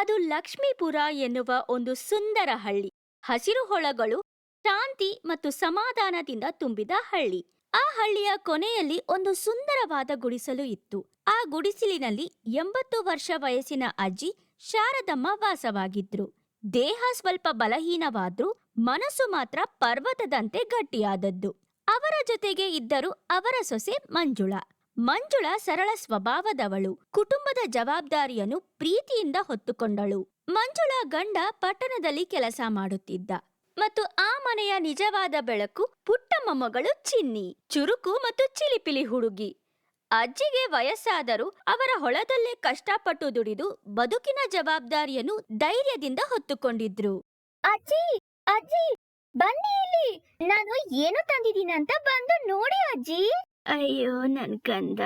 ಅದು ಲಕ್ಷ್ಮೀಪುರ ಎನ್ನುವ ಒಂದು ಸುಂದರ ಹಳ್ಳಿ. ಹಸಿರು ಹೊಳಗಳು, ಶಾಂತಿ ಮತ್ತು ಸಮಾಧಾನದಿಂದ ತುಂಬಿದ ಹಳ್ಳಿ. ಆ ಹಳ್ಳಿಯ ಕೊನೆಯಲ್ಲಿ ಒಂದು ಸುಂದರವಾದ ಗುಡಿಸಲು ಇತ್ತು. ಆ ಗುಡಿಸಲಿನಲ್ಲಿ 80 ವರ್ಷ ವಯಸ್ಸಿನ ಅಜ್ಜಿ ಶಾರದಮ್ಮ ವಾಸವಾಗಿದ್ರು. ದೇಹ ಸ್ವಲ್ಪ ಬಲಹೀನವಾದ್ರೂ ಮನಸ್ಸು ಮಾತ್ರ ಪರ್ವತದಂತೆ ಗಟ್ಟಿಯಾದದ್ದು. ಅವರ ಜೊತೆಗೆ ಇದ್ದರು ಅವರ ಸೊಸೆ ಮಂಜುಳಾ. ಮಂಜುಳಾ ಸರಳ ಸ್ವಭಾವದವಳು. ಕುಟುಂಬದ ಜವಾಬ್ದಾರಿಯನ್ನು ಪ್ರೀತಿಯಿಂದ ಹೊತ್ತುಕೊಂಡಳು. ಮಂಜುಳಾ ಗಂಡ ಪಟ್ಟಣದಲ್ಲಿ ಕೆಲಸ ಮಾಡುತ್ತಿದ್ದ ಮತ್ತು ಆ ಮನೆಯ ನಿಜವಾದ ಬೆಳಕು ಪುಟ್ಟ ಮೊಮ್ಮಗಳು ಚಿನ್ನಿ, ಚುರುಕು ಮತ್ತು ಚಿಲಿಪಿಲಿ ಹುಡುಗಿ. ಅಜ್ಜಿಗೆ ವಯಸ್ಸಾದರೂ ಅವರ ಹೊಲದಲ್ಲೇ ಕಷ್ಟಪಟ್ಟು ದುಡಿದು ಬದುಕಿನ ಜವಾಬ್ದಾರಿಯನ್ನು ಧೈರ್ಯದಿಂದ ಹೊತ್ತುಕೊಂಡಿದ್ರು. ಅಜ್ಜಿ, ಅಜ್ಜಿ, ಬನ್ನಿ ಇಲ್ಲಿ. ನಾನು ಏನು ತಂದಿದ್ದೀನಂತ ಬಂದು ನೋಡಿ ಅಜ್ಜಿ. ಅಯ್ಯೋ ನನ್ ಕಂದ,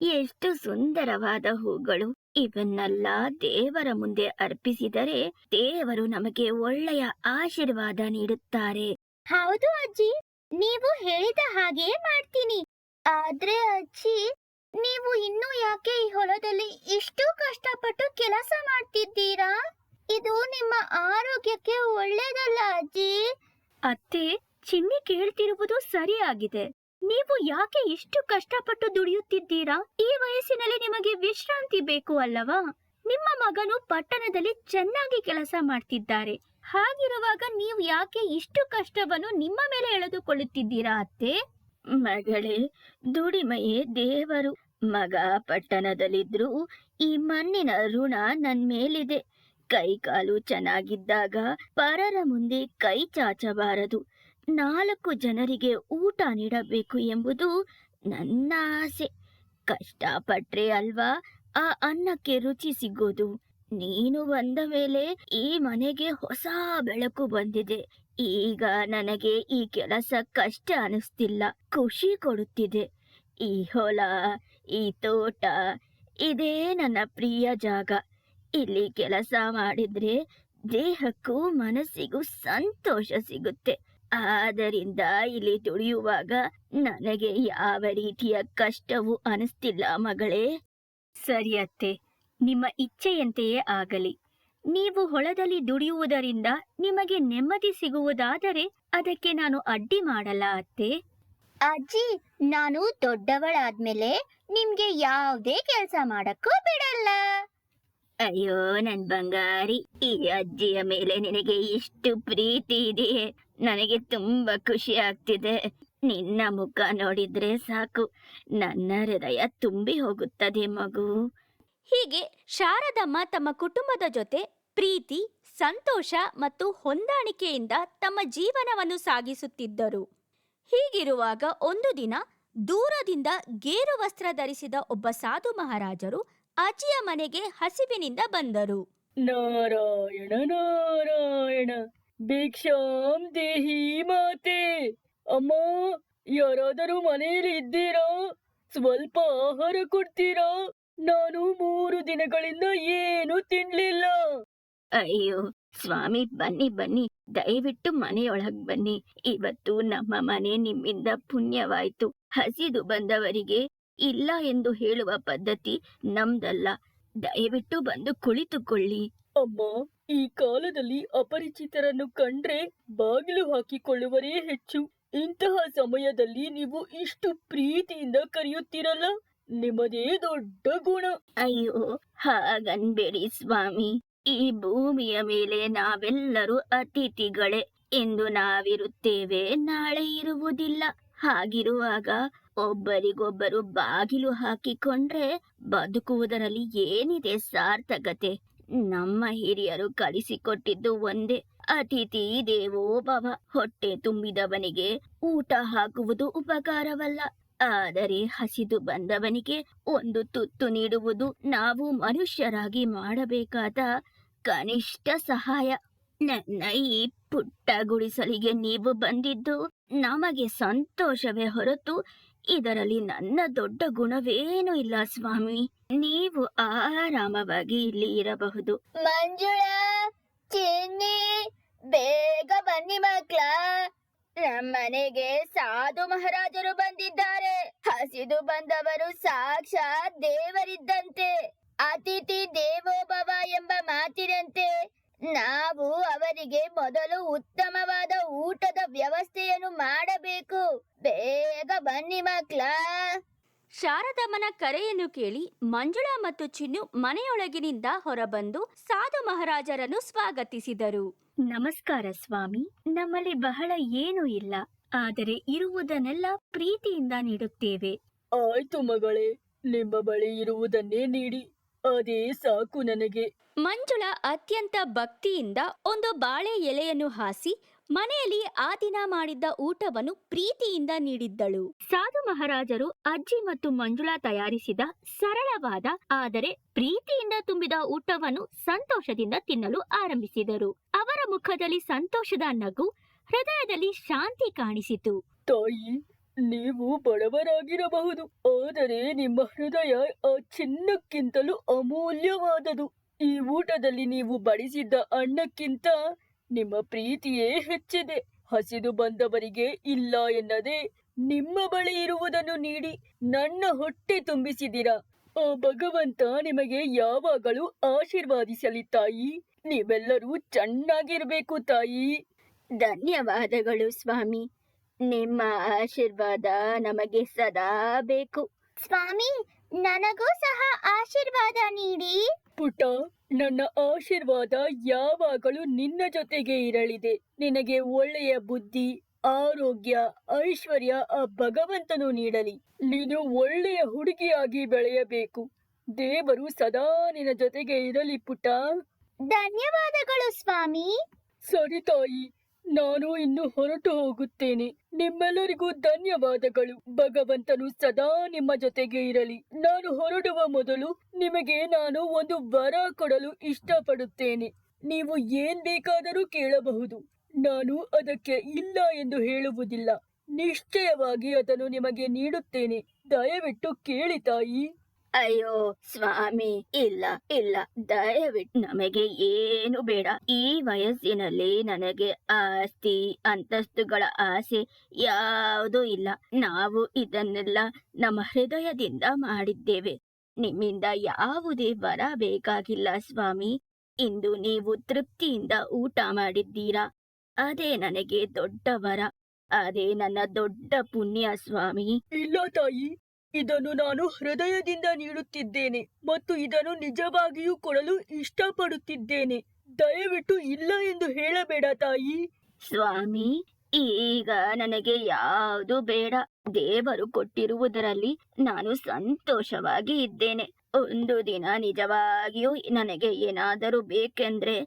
ಎಷ್ಟು ಸುಂದರವಾದ ಹೂಗಳು. ಇವನ್ನೆಲ್ಲ ದೇವರ ಮುಂದೆ ಅರ್ಪಿಸಿದರೆ ದೇವರು ನಮಗೆ ಒಳ್ಳೆಯ ಆಶೀರ್ವಾದ ನೀಡುತ್ತಾರೆ. ಹೌದು ಅಜ್ಜಿ, ನೀವು ಹೇಳಿದ ಹಾಗೆಯೇ ಮಾಡ್ತೀನಿ. ಆದ್ರೆ ಅಜ್ಜಿ, ನೀವು ಇನ್ನೂ ಯಾಕೆ ಈ ಹೊಲದಲ್ಲಿ ಇಷ್ಟು ಕಷ್ಟಪಟ್ಟು ಕೆಲಸ ಮಾಡ್ತಿದ್ದೀರಾ? ಇದು ನಿಮ್ಮ ಆರೋಗ್ಯಕ್ಕೆ ಒಳ್ಳೇದಲ್ಲ ಅಜ್ಜಿ. ಅತ್ತೆ, ಚಿನ್ನಿ ಕೇಳ್ತಿರುವುದು ಸರಿಯಾಗಿದೆ. ನೀವು ಯಾಕೆ ಇಷ್ಟು ಕಷ್ಟಪಟ್ಟು ದುಡಿಯುತ್ತಿದ್ದೀರಾ? ಈ ವಯಸ್ಸಿನಲ್ಲಿ ನಿಮಗೆ ವಿಶ್ರಾಂತಿ ಬೇಕು ಅಲ್ಲವಾ? ನಿಮ್ಮ ಮಗನು ಪಟ್ಟಣದಲ್ಲಿ ಚೆನ್ನಾಗಿ ಕೆಲಸ ಮಾಡ್ತಿದ್ದಾರೆ. ಹಾಗಿರುವಾಗ ನೀವು ಯಾಕೆ ಇಷ್ಟು ಕಷ್ಟವನ್ನು ನಿಮ್ಮ ಮೇಲೆ ಎಳೆದುಕೊಳ್ಳುತ್ತಿದ್ದೀರಾ ಅತ್ತೆ? ಮಗಳೇ, ದುಡಿಮೆಯೇ ದೇವರು. ಮಗ ಪಟ್ಟಣದಲ್ಲಿದ್ರೂ ಈ ಮಣ್ಣಿನ ಋಣ ನನ್ ಮೇಲಿದೆ. ಕೈ ಕಾಲು ಚೆನ್ನಾಗಿದ್ದಾಗ ಪರರ ಮುಂದೆ ಕೈ ಚಾಚಬಾರದು. 4 ಜನರಿಗೆ ಊಟ ನೀಡಬೇಕು ಎಂಬುದು ನನ್ನ ಆಸೆ. ಕಷ್ಟಪಟ್ರೆ ಅಲ್ವಾ ಆ ಅನ್ನಕ್ಕೆ ರುಚಿ ಸಿಗೋದು. ನೀನು ಬಂದ ಮೇಲೆ ಈ ಮನೆಗೆ ಹೊಸ ಬೆಳಕು ಬಂದಿದೆ. ಈಗ ನನಗೆ ಈ ಕೆಲಸ ಕಷ್ಟ ಅನಿಸ್ತಿಲ್ಲ, ಖುಷಿ ಕೊಡುತ್ತಿದೆ. ಈ ಹೊಲ, ಈ ತೋಟ, ಇದೇ ನನ್ನ ಪ್ರಿಯ ಜಾಗ. ಇಲ್ಲಿ ಕೆಲಸ ಮಾಡಿದ್ರೆ ದೇಹಕ್ಕೂ ಮನಸ್ಸಿಗೂ ಸಂತೋಷ ಸಿಗುತ್ತೆ. ಆದ್ದರಿಂದ ಇಲ್ಲಿ ದುಡಿಯುವಾಗ ನನಗೆ ಯಾವ ರೀತಿಯ ಕಷ್ಟವೂ ಅನಿಸ್ತಿಲ್ಲ ಮಗಳೇ. ಸರಿ ಅತ್ತೆ, ನಿಮ್ಮ ಇಚ್ಛೆಯಂತೆಯೇ ಆಗಲಿ. ನೀವು ಹೊಲದಲ್ಲಿ ದುಡಿಯುವುದರಿಂದ ನಿಮಗೆ ನೆಮ್ಮದಿ ಸಿಗುವುದಾದರೆ ಅದಕ್ಕೆ ನಾನು ಅಡ್ಡಿ ಮಾಡಲ್ಲ ಅತ್ತೆ. ಅಜ್ಜಿ, ನಾನು ದೊಡ್ಡವಳಾದ್ಮೇಲೆ ನಿಮ್ಗೆ ಯಾವುದೇ ಕೆಲಸ ಮಾಡಕ್ಕೂ ಬಿಡಲ್ಲ. ಅಯ್ಯೋ ನನ್ ಬಂಗಾರಿ, ಈ ಅಜ್ಜಿಯ ಮೇಲೆ ನಿನಗೆ ಇಷ್ಟು ಪ್ರೀತಿ ಇದೆಯೇ? ನನಗೆ ತುಂಬಾ ಖುಷಿ ಆಗ್ತಿದೆ. ನಿನ್ನ ಮುಖ ನೋಡಿದ್ರೆ ಸಾಕು, ನನ್ನ ಹೃದಯ ತುಂಬಿ ಹೋಗುತ್ತದೆ ಮಗು. ಹೀಗೆ ಶಾರದಮ್ಮ ತಮ್ಮ ಕುಟುಂಬದ ಜೊತೆ ಪ್ರೀತಿ, ಸಂತೋಷ ಮತ್ತು ಹೊಂದಾಣಿಕೆಯಿಂದ ತಮ್ಮ ಜೀವನವನ್ನು ಸಾಗಿಸುತ್ತಿದ್ದರು. ಹೀಗಿರುವಾಗ ಒಂದು ದಿನ ದೂರದಿಂದ ಗೇರು ವಸ್ತ್ರ ಧರಿಸಿದ ಒಬ್ಬ ಸಾಧು ಮಹಾರಾಜರು ಅಜ್ಜಿಯ ಮನೆಗೆ ಹಸಿವಿನಿಂದ ಬಂದರು. ನಾರಾಯಣ ನಾರಾಯಣ, ಭಿಕ್ಷಾಂ ದೇಹಿ ಮಾತೆ. ಅಮ್ಮ, ಯಾರಾದರೂ ಮನೆಯಲ್ಲಿ ಇದ್ದೀರಾ? ಸ್ವಲ್ಪ ಆಹಾರ ಕೊಡ್ತೀರಾ? ನಾನು 3 ದಿನಗಳಿಂದ ಏನು ತಿನ್ಲಿಲ್ಲ. ಅಯ್ಯೋ ಸ್ವಾಮಿ, ಬನ್ನಿ ಬನ್ನಿ, ದಯವಿಟ್ಟು ಮನೆಯೊಳಗ್ ಬನ್ನಿ. ಇವತ್ತು ನಮ್ಮ ಮನೆ ನಿಮ್ಮಿಂದ ಪುಣ್ಯವಾಯ್ತು. ಹಸಿದು ಬಂದವರಿಗೆ ಇಲ್ಲ ಎಂದು ಹೇಳುವ ಪದ್ಧತಿ ನಮ್ದಲ್ಲ. ದಯವಿಟ್ಟು ಬಂದು ಕುಳಿತುಕೊಳ್ಳಿ. ಅಮ್ಮ, ಈ ಕಾಲದಲ್ಲಿ ಅಪರಿಚಿತರನ್ನು ಕಂಡ್ರೆ ಬಾಗಿಲು ಹಾಕಿಕೊಳ್ಳುವರೇ ಹೆಚ್ಚು. ಇಂತಹ ಸಮಯದಲ್ಲಿ ನೀವು ಇಷ್ಟು ಪ್ರೀತಿಯಿಂದ ಕರೆಯುತ್ತೀರಲ್ಲ, ನಿಮ್ಮದೇ ದೊಡ್ಡ ಗುಣ. ಅಯ್ಯೋ ಹಾಗನ್ಬೇಡಿ ಸ್ವಾಮಿ. ಈ ಭೂಮಿಯ ಮೇಲೆ ನಾವೆಲ್ಲರೂ ಅತಿಥಿಗಳೇ. ಎಂದು ನಾವಿರುತ್ತೇವೆ, ನಾಳೆ ಇರುವುದಿಲ್ಲ. ಹಾಗಿರುವಾಗ ಒಬ್ಬರಿಗೊಬ್ಬರು ಬಾಗಿಲು ಹಾಕಿಕೊಂಡ್ರೆ ಬದುಕುವುದರಲ್ಲಿ ಏನಿದೆ ಸಾರ್ಥಕತೆ? ನಮ್ಮ ಹಿರಿಯರು ಕಲಿಸಿಕೊಟ್ಟಿದ್ದು ಒಂದೇ, ಅತಿಥಿ ದೇವೋ ಭವ. ಹೊಟ್ಟೆ ತುಂಬಿದವನಿಗೆ ಊಟ ಹಾಕುವುದು ಉಪಕಾರವಲ್ಲ, ಆದರೆ ಹಸಿದು ಬಂದವನಿಗೆ ಒಂದು ತುತ್ತು ನೀಡುವುದು ನಾವು ಮನುಷ್ಯರಾಗಿ ಮಾಡಬೇಕಾದ ಕನಿಷ್ಠ ಸಹಾಯ. ನನ್ನ ಈ ಪುಟ್ಟ ಗುಡಿಸಲಿಗೆ ನೀವು ಬಂದಿದ್ದು ನಮಗೆ ಸಂತೋಷವೇ ಹೊರತು ಇದರಲ್ಲಿ ನನ್ನ ದೊಡ್ಡ ಗುಣವೇನೂ ಇಲ್ಲ ಸ್ವಾಮಿ. ನೀವು ಆರಾಮವಾಗಿ ಇಲ್ಲಿ ಇರಬಹುದು. ಮಂಜುಳಾ, ಚಿನ್ನಿ, ಬೇಗ ಬನ್ನಿ ಮಕ್ಳ. ನಮ್ಮನೆಗೆ ಸಾಧು ಮಹಾರಾಜರು ಬಂದಿದ್ದಾರೆ. ಹಸಿದು ಬಂದವರು ಸಾಕ್ಷಾತ್ ದೇವರಿದ್ದಂತೆ. ಅತಿಥಿ ದೇವೋ ಭವ ಎಂಬ ಮಾತಿನಂತೆ ನಾವು ಅವರಿಗೆ ಮೊದಲು ಉತ್ತಮವಾದ ಊಟದ ವ್ಯವಸ್ಥೆಯನ್ನು ಮಾಡಬೇಕು. ಬೇಗ ಬನ್ನಿ ಮಕ್ಳ. ಶಾರದಮ್ಮನ ಕರೆಯನ್ನು ಕೇಳಿ ಮಂಜುಳಾ ಮತ್ತು ಚಿನ್ನು ಮನೆಯೊಳಗಿನಿಂದ ಹೊರಬಂದು ಸಾಧು ಮಹಾರಾಜರನ್ನು ಸ್ವಾಗತಿಸಿದರು. ನಮಸ್ಕಾರ ಸ್ವಾಮಿ. ನಮ್ಮಲ್ಲಿ ಬಹಳ ಏನೂ ಇಲ್ಲ, ಆದರೆ ಇರುವುದನ್ನೆಲ್ಲ ಪ್ರೀತಿಯಿಂದ ನೀಡುತ್ತೇವೆ. ಆಯ್ತು ಮಗಳೇ, ನಿಮ್ಮ ಬಳಿ ಇರುವುದನ್ನೇ ನೀಡಿ, ಅದೇ ಸಾಕು ನನಗೆ. ಮಂಜುಳಾ ಅತ್ಯಂತ ಭಕ್ತಿಯಿಂದ ಒಂದು ಬಾಳೆ ಎಲೆಯನ್ನು ಹಾಸಿ ಮನೆಯಲ್ಲಿ ಆ ದಿನ ಮಾಡಿದ್ದ ಊಟವನ್ನು ಪ್ರೀತಿಯಿಂದ ನೀಡಿದ್ದಳು. ಸಾಧು ಮಹಾರಾಜರು ಅಜ್ಜಿ ಮತ್ತು ಮಂಜುಳಾ ತಯಾರಿಸಿದ ಸರಳವಾದ ಆದರೆ ಪ್ರೀತಿಯಿಂದ ತುಂಬಿದ ಊಟವನ್ನು ಸಂತೋಷದಿಂದ ತಿನ್ನಲು ಆರಂಭಿಸಿದರು. ಅವರ ಮುಖದಲ್ಲಿ ಸಂತೋಷದ ನಗು, ಹೃದಯದಲ್ಲಿ ಶಾಂತಿ ಕಾಣಿಸಿತು. ತಾಯಿ, ನೀವು ಬಡವರಾಗಿರಬಹುದು, ಆದರೆ ನಿಮ್ಮ ಹೃದಯ ಆ ಚಿನ್ನಕ್ಕಿಂತಲೂ ಅಮೂಲ್ಯವಾದದು. ಈ ಊಟದಲ್ಲಿ ನೀವು ಬಡಿಸಿದ್ದ ಅನ್ನಕ್ಕಿಂತ ನಿಮ್ಮ ಪ್ರೀತಿಯೇ ಹೆಚ್ಚಿದೆ. ಹಸಿದು ಬಂದವರಿಗೆ ಇಲ್ಲ ಎನ್ನದೆ ನಿಮ್ಮ ಬಳಿ ಇರುವುದನ್ನು ನೀಡಿ ನನ್ನ ಹೊಟ್ಟೆ ತುಂಬಿಸಿದಿರಾ. ಆ ಭಗವಂತ ನಿಮಗೆ ಯಾವಾಗಲೂ ಆಶೀರ್ವಾದಿಸಲಿ ತಾಯಿ. ನೀವೆಲ್ಲರೂ ಚೆನ್ನಾಗಿರ್ಬೇಕು ತಾಯಿ. ಧನ್ಯವಾದಗಳು ಸ್ವಾಮಿ. ನಿಮ್ಮ ಆಶೀರ್ವಾದ ನಮಗೆ ಸದಾ ಬೇಕು. ಸ್ವಾಮಿ, ನನಗೂ ಸಹ ಆಶೀರ್ವಾದ ನೀಡಿ. ಪುಟ, ನನ್ನ ಆಶೀರ್ವಾದ ಯಾವಾಗಲೂ ನಿನ್ನ ಜೊತೆಗೆ ಇರಲಿದೆ. ನಿನಗೆ ಒಳ್ಳೆಯ ಬುದ್ಧಿ, ಆರೋಗ್ಯ, ಐಶ್ವರ್ಯ ಆ ಭಗವಂತನು ನೀಡಲಿ. ನೀನು ಒಳ್ಳೆಯ ಹುಡುಗಿಯಾಗಿ ಬೆಳೆಯಬೇಕು. ದೇವರು ಸದಾ ನಿನ್ನ ಜೊತೆಗೆ ಇರಲಿ ಪುಟ. ಧನ್ಯವಾದಗಳು ಸ್ವಾಮಿ. ಸರಿ ತಾಯಿ, ನಾನು ಇನ್ನು ಹೊರಟು ಹೋಗುತ್ತೇನೆ. ನಿಮ್ಮೆಲ್ಲರಿಗೂ ಧನ್ಯವಾದಗಳು. ಭಗವಂತನು ಸದಾ ನಿಮ್ಮ ಜೊತೆಗೆ ಇರಲಿ. ನಾನು ಹೊರಡುವ ಮೊದಲು ನಿಮಗೆ ನಾನು ಒಂದು ವರ ಕೊಡಲು ಇಷ್ಟಪಡುತ್ತೇನೆ. ನೀವು ಏನ್ ಬೇಕಾದರೂ ಕೇಳಬಹುದು. ನಾನು ಅದಕ್ಕೆ ಇಲ್ಲ ಎಂದು ಹೇಳುವುದಿಲ್ಲ. ನಿಶ್ಚಯವಾಗಿ ಅದನ್ನು ನಿಮಗೆ ನೀಡುತ್ತೇನೆ. ದಯವಿಟ್ಟು ಕೇಳಿ ತಾಯಿ. ಅಯ್ಯೋ ಸ್ವಾಮಿ, ಇಲ್ಲ ಇಲ್ಲ, ದಯವಿಟ್ಟು ನಮಗೆ ಏನು ಬೇಡ. ಈ ವಯಸ್ಸಿನಲ್ಲಿ ನನಗೆ ಆಸ್ತಿ ಅಂತಸ್ತುಗಳ ಆಸೆ ಯಾವುದೂ ಇಲ್ಲ. ನಾವು ಇದನ್ನೆಲ್ಲ ನಮ್ಮ ಹೃದಯದಿಂದ ಮಾಡಿದ್ದೇವೆ. ನಿಮ್ಮಿಂದ ಯಾವುದೇ ವರ ಬೇಕಾಗಿಲ್ಲ ಸ್ವಾಮಿ. ಇಂದು ನೀವು ತೃಪ್ತಿಯಿಂದ ಊಟ ಮಾಡಿದ್ದೀರಾ, ಅದೇ ನನಗೆ ದೊಡ್ಡ ವರ. ಅದೇ ನನ್ನ ದೊಡ್ಡ ಪುಣ್ಯ ಸ್ವಾಮಿ. ಇಲ್ಲ ತಾಯಿ, ಇದನ್ನು ನಾನು ಹೃದಯದಿಂದ ನೀಡುತ್ತಿದ್ದೇನೆ ಮತ್ತು ಇದನ್ನು ನಿಜವಾಗಿಯೂ ಕೊಡಲು ಇಷ್ಟಪಡುತ್ತಿದ್ದೇನೆ. ದಯವಿಟ್ಟು ಇಲ್ಲ ಎಂದು ಹೇಳಬೇಡ ತಾಯಿ. ಸ್ವಾಮಿ, ಈಗ ನನಗೆ ಯಾವುದು ಬೇಡ. ದೇವರು ಕೊಟ್ಟಿರುವುದರಲ್ಲಿ ನಾನು ಸಂತೋಷವಾಗಿ ಇದ್ದೇನೆ. ಒಂದು ದಿನ ನಿಜವಾಗಿಯೂ ನನಗೆ ಏನಾದರೂ ಬೇಕೆಂದ್ರೆ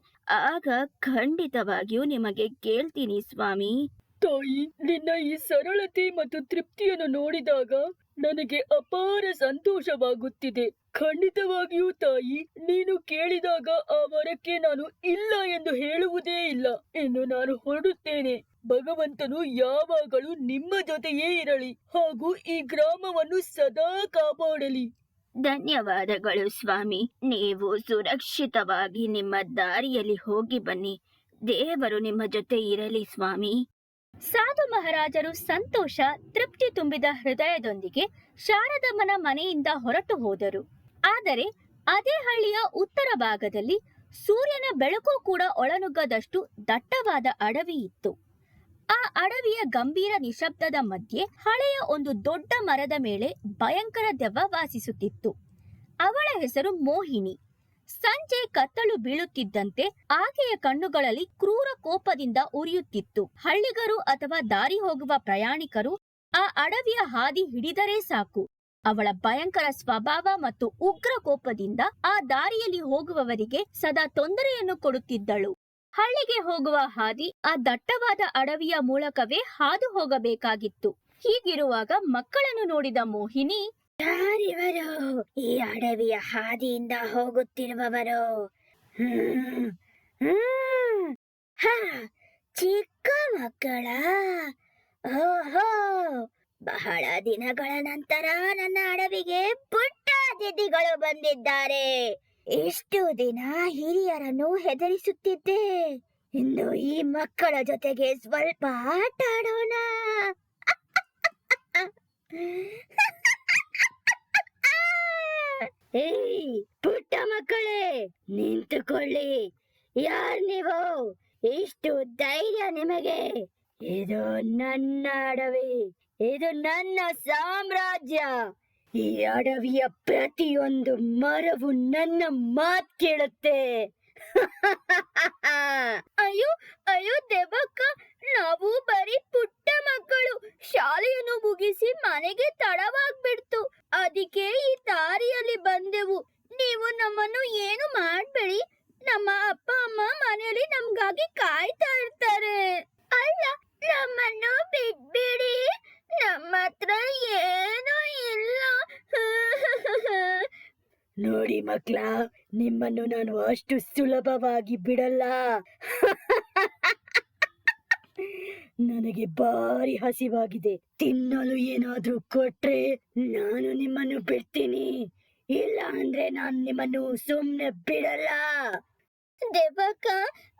ಆಗ ಖಂಡಿತವಾಗಿಯೂ ನಿಮಗೆ ಕೇಳ್ತೀನಿ ಸ್ವಾಮಿ. ತಾಯಿ, ನಿನ್ನ ಈ ಸರಳತೆ ಮತ್ತು ತೃಪ್ತಿಯನ್ನು ನೋಡಿದಾಗ ನನಗೆ ಅಪಾರ ಸಂತೋಷವಾಗುತ್ತಿದೆ. ಖಂಡಿತವಾಗಿಯೂ ತಾಯಿ, ನೀನು ಕೇಳಿದಾಗ ಆ ವರಕ್ಕೆ ನಾನು ಇಲ್ಲ ಎಂದು ಹೇಳುವುದೇ ಇಲ್ಲ. ಇನ್ನು ನಾನು ಹೊರಡುತ್ತೇನೆ. ಭಗವಂತನು ಯಾವಾಗಲೂ ನಿಮ್ಮ ಜೊತೆಯೇ ಇರಲಿ ಹಾಗೂ ಈ ಗ್ರಾಮವನ್ನು ಸದಾ ಕಾಪಾಡಲಿ. ಧನ್ಯವಾದಗಳು ಸ್ವಾಮಿ. ನೀವು ಸುರಕ್ಷಿತವಾಗಿ ನಿಮ್ಮ ದಾರಿಯಲ್ಲಿ ಹೋಗಿ ಬನ್ನಿ. ದೇವರು ನಿಮ್ಮ ಜೊತೆ ಇರಲಿ ಸ್ವಾಮಿ. ಸಾಧು ಮಹಾರಾಜರು ಸಂತೋಷ, ತೃಪ್ತಿ ತುಂಬಿದ ಹೃದಯದೊಂದಿಗೆ ಶಾರದಮ್ಮನ ಮನೆಯಿಂದ ಹೊರಟು ಹೋದರು. ಆದರೆ ಅದೇ ಹಳ್ಳಿಯ ಉತ್ತರ ಭಾಗದಲ್ಲಿ ಸೂರ್ಯನ ಬೆಳಕು ಕೂಡ ಒಳನುಗ್ಗದಷ್ಟು ದಟ್ಟವಾದ ಅಡವಿ ಇತ್ತು. ಆ ಅಡವಿಯ ಗಂಭೀರ ನಿಶಬ್ದದ ಮಧ್ಯೆ ಹಳೆಯ ಒಂದು ದೊಡ್ಡ ಮರದ ಮೇಲೆ ಭಯಂಕರ ದೆವ್ವ ವಾಸಿಸುತ್ತಿತ್ತು. ಅವಳ ಹೆಸರು ಮೋಹಿನಿ. ಸಂಜೆ ಕತ್ತಲು ಬೀಳುತ್ತಿದ್ದಂತೆ ಆಕೆಯ ಕಣ್ಣುಗಳಲ್ಲಿ ಕ್ರೂರ ಕೋಪದಿಂದ ಉರಿಯುತ್ತಿತ್ತು. ಹಳ್ಳಿಗರು ಅಥವಾ ದಾರಿ ಹೋಗುವ ಪ್ರಯಾಣಿಕರು ಆ ಅಡವಿಯ ಹಾದಿ ಹಿಡಿದರೆ ಸಾಕು, ಅವಳ ಭಯಂಕರ ಸ್ವಭಾವ ಮತ್ತು ಉಗ್ರ ಕೋಪದಿಂದ ಆ ದಾರಿಯಲ್ಲಿ ಹೋಗುವವರಿಗೆ ಸದಾ ತೊಂದರೆಯನ್ನು ಕೊಡುತ್ತಿದ್ದಳು. ಹಳ್ಳಿಗೆ ಹೋಗುವ ಹಾದಿ ಆ ದಟ್ಟವಾದ ಅಡವಿಯ ಮೂಲಕವೇ ಹಾದು ಹೋಗಬೇಕಾಗಿತ್ತು. ಹೀಗಿರುವಾಗ ಮಕ್ಕಳನ್ನು ನೋಡಿದ ಮೋಹಿನಿ, ಯಾರಿವರು ಈ ಅಡವಿಯ ಹಾದಿಯಿಂದ ಹೋಗುತ್ತಿರುವವರು? ಹ, ಚಿಕ್ಕ ಮಕ್ಕಳ. ಓಹೋ, ಬಹಳ ದಿನಗಳ ನಂತರ ನನ್ನ ಅಡವಿಗೆ ಪುಟ್ಟ ಅತಿಥಿಗಳು ಬಂದಿದ್ದಾರೆ. ಇಷ್ಟು ದಿನ ಹಿರಿಯರನ್ನು ಹೆದರಿಸುತ್ತಿದ್ದೆ. ಇಂದು ಈ ಮಕ್ಕಳ ಜೊತೆಗೆ ಸ್ವಲ್ಪ ಆಟ ಆಡೋಣ. ಏಯ್ ಪುಟ್ಟ ಮಕ್ಕಳೇ, ನಿಂತುಕೊಳ್ಳಿ. ಯಾರ್ ನೀವು? ಇಷ್ಟು ಧೈರ್ಯ ನಿಮಗೆ? ಇದು ನನ್ನ ಅಡವಿ, ಇದು ನನ್ನ ಸಾಮ್ರಾಜ್ಯ. ಈ ಅಡವಿಯ ಪ್ರತಿಯೊಂದು ಮರವು ನನ್ನ ಮಾತ್ ಕೇಳುತ್ತೆ. ಅಯ್ಯೋ ಅಯ್ಯೋ ದೇವಕ್ಕ, ನಾವು ಬರೀ ಪುಟ್ಟ ಮಕ್ಕಳು. ಶಾಲೆಯನ್ನು ಮುಗಿಸಿ ಮನೆಗೆ ತಡವಾಗ್ಬಿಡ್ತು, ಅದಕ್ಕೆ ಈ ದಾರಿಯಲ್ಲಿ ಬಂದೆವು. ನೀವು ನಮ್ಮನ್ನು ಏನು ಮಾಡ್ಬೇಡಿ, ನಮ್ಮ ಅಪ್ಪ ಅಮ್ಮ ಮನೆಯಲ್ಲಿ ನಮ್ಗಾಗಿ ಕಾಯ್ತಾ ಇರ್ತಾರೆ. ಅಲ್ಲ, ನಮ್ಮನ್ನು ಬಿಟ್ಬಿಡಿ, ನಮ್ಮ ಹತ್ರ ಏನೂ ಇಲ್ಲ. ನೋಡಿ ಮಕ್ಳ, ನಿಮ್ಮನ್ನು ನಾನು ಅಷ್ಟು ಸುಲಭವಾಗಿ ಬಿಡಲ್ಲ. ನನಗೆ ಭಾರಿ ಹಸಿವಾಗಿದೆ, ತಿನ್ನಲು ಏನಾದ್ರೂ ಕೊಟ್ರೆ ನಾನು ನಿಮ್ಮನ್ನು ಬಿಡ್ತೀನಿ, ಇಲ್ಲ ಅಂದ್ರೆ ನಾನು ನಿಮ್ಮನ್ನು ಸುಮ್ನೆ ಬಿಡಲ್ಲ. ದೇವಕ್ಕ,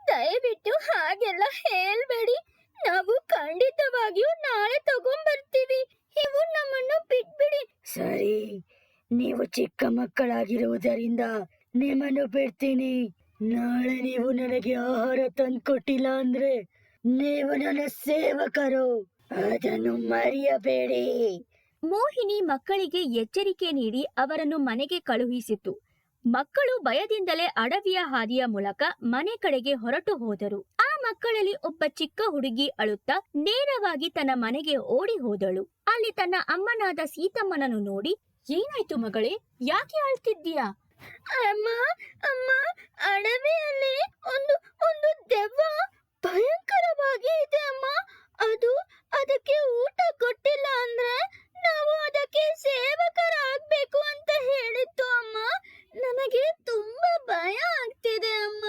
ದಯವಿಟ್ಟು ಹಾಗೆಲ್ಲ ಹೇಳ್ಬೇಡಿ, ನಾವು ಖಂಡಿತವಾಗಿಯೂ ನಾಳೆ ತಗೊಂಡ್ಬರ್ತೀವಿ. ನೀವು ನಮ್ಮನ್ನು ಬಿಟ್ಬಿಡಿ. ಸರಿ, ನೀವು ಚಿಕ್ಕ ಮಕ್ಕಳಾಗಿರುವುದರಿಂದ ನಿಮ್ಮನ್ನು ಬಿಡ್ತೀನಿ. ನಾಳೆ ನೀವು ನನಗೆ ಆಹಾರ ತಂದ್ಕೊಟ್ಟಿಲ್ಲ ಅಂದ್ರೆ ನೀವು ನನ್ನ ಸೇವಕರು, ಅದನ್ನು ಮರೆಯಬೇಡಿ. ಮೋಹಿನಿ ಮಕ್ಕಳಿಗೆ ಎಚ್ಚರಿಕೆ ನೀಡಿ ಅವರನ್ನು ಮನೆಗೆ ಕಳುಹಿಸಿತು. ಮಕ್ಕಳು ಭಯದಿಂದಲೇ ಅಡವಿಯ ಹಾದಿಯ ಮೂಲಕ ಮನೆ ಕಡೆಗೆ ಹೊರಟು ಹೋದರು. ಆ ಮಕ್ಕಳಲ್ಲಿ ಒಬ್ಬ ಚಿಕ್ಕ ಹುಡುಗಿ ಅಳುತ್ತಾ ನೇರವಾಗಿ ತನ್ನ ಮನೆಗೆ ಓಡಿ ಹೋದಳು. ಅಲ್ಲಿ ತನ್ನ ಅಮ್ಮನಾದ ಸೀತಮ್ಮನನ್ನು ನೋಡಿ, ಏನಾಯ್ತು ಮಗಳೇ, ಯಾಕೆ ಅಳ್ತಿದ್ದೀಯಾ? ಅಮ್ಮ ಅಮ್ಮ, ಅಡವಿಯಲ್ಲಿ ಒಂದು ಒಂದು ದೆವ್ವ ಭಯಂಕರವಾಗಿ ಇದೆ ಅಮ್ಮ. ಅದಕ್ಕೆ ಊಟ ಕೊಟ್ಟಿಲ್ಲ ಅಂದ್ರೆ ನಾವು ಅದಕ್ಕೆ ಸೇವಕರಾಗ್ಬೇಕು ಅಂತ ಹೇಳಿತ್ತು ಅಮ್ಮ. ನನಗೆ ತುಂಬಾ ಭಯ ಆಗ್ತಿದೆ ಅಮ್ಮ.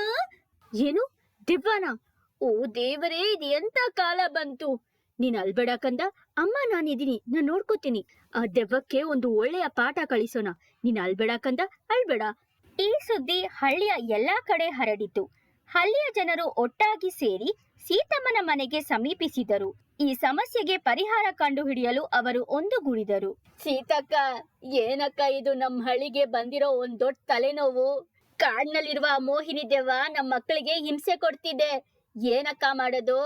ಏನು, ದೆವ್ವನ? ಓ ದೇವರೇ, ಇದು ಎಂತ ಕಾಲ ಬಂತು. ನೀನ್ ಅಲ್ಬೇಡ ಕಂದ, ಅಮ್ಮ ನಾನಿದ್ದೀನಿ, ನಾನ್ ನೋಡ್ಕೋತೀನಿ. ಆ ದೆವ್ವಕ್ಕೆ ಒಂದು ಒಳ್ಳೆಯ ಪಾಠ ಕಳಿಸೋಣ. ನೀನ್ ಅಲ್ಬೇಡ ಕಂದ, ಅಲ್ಬೇಡ. ಈ ಸುದ್ದಿ ಹಳ್ಳಿಯ ಎಲ್ಲಾ ಕಡೆ ಹರಡಿತು. ಹಳ್ಳಿಯ ಜನರು ಒಟ್ಟಾಗಿ ಸೇರಿ ಸೀತಮ್ಮನ ಮನೆಗೆ ಸಮೀಪಿಸಿದರು. ಈ ಸಮಸ್ಯೆಗೆ ಪರಿಹಾರ ಕಂಡುಹಿಡಿಯಲು ಅವರು ಒಂದುಗೂಡಿದರು. ಸೀತಕ್ಕ, ಏನಕ್ಕ ಇದು ನಮ್ಮ ಹಳ್ಳಿಗೆ ಬಂದಿರೋ ಒಂದ್ ದೊಡ್ಡ ತಲೆನೋವು. ಕಾಡ್ನಲ್ಲಿರುವ ಮೋಹಿನಿ ದೆವ್ವ ನಮ್ಮ ಮಕ್ಕಳಿಗೆ ಹಿಂಸೆ ಕೊಡ್ತಿದೆ. ಏನಕ್ಕ ಮಾಡೋದು?